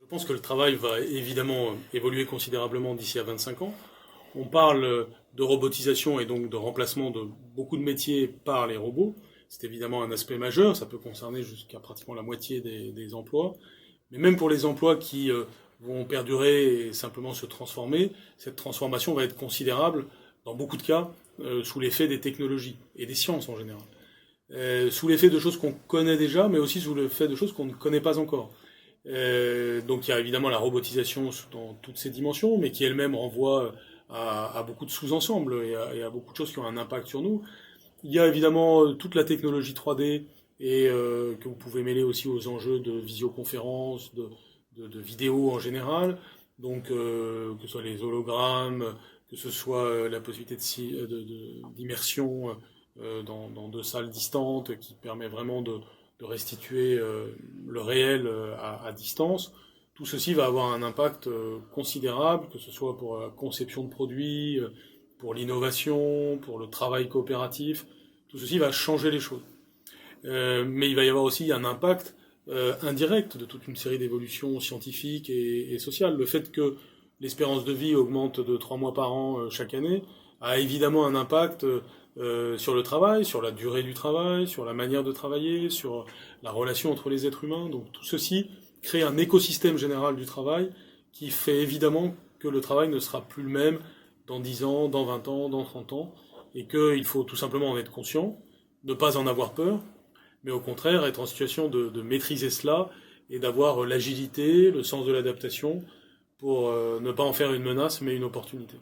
Je pense que le travail va évidemment évoluer considérablement d'ici à 25 ans. On parle de robotisation et donc de remplacement de beaucoup de métiers par les robots. C'est évidemment un aspect majeur, ça peut concerner jusqu'à pratiquement la moitié des emplois. Mais même pour les emplois qui vont perdurer et simplement se transformer, cette transformation va être considérable, dans beaucoup de cas, sous l'effet des technologies et des sciences en général. Sous l'effet de choses qu'on connaît déjà, mais aussi sous l'effet de choses qu'on ne connaît pas encore. Donc il y a évidemment la robotisation dans toutes ses dimensions, mais qui elle-même renvoie à beaucoup de sous-ensembles et à beaucoup de choses qui ont un impact sur nous. Il y a évidemment toute la technologie 3D et que vous pouvez mêler aussi aux enjeux de visioconférence, de vidéo en général. Donc que ce soit les hologrammes, que ce soit la possibilité d'immersion dans deux salles distantes qui permet vraiment de restituer le réel à distance. Tout ceci va avoir un impact considérable, que ce soit pour la conception de produits, pour l'innovation, pour le travail coopératif. Tout ceci va changer les choses. Mais il va y avoir aussi un impact indirect de toute une série d'évolutions scientifiques et sociales. Le fait que l'espérance de vie augmente de 3 mois par an chaque année a évidemment un impact sur le travail, sur la durée du travail, sur la manière de travailler, sur la relation entre les êtres humains. Donc tout ceci crée un écosystème général du travail qui fait évidemment que le travail ne sera plus le même dans 10 ans, dans 20 ans, dans 30 ans, et qu'il faut tout simplement en être conscient, ne pas en avoir peur, mais au contraire être en situation de maîtriser cela et d'avoir l'agilité, le sens de l'adaptation pour ne pas en faire une menace mais une opportunité.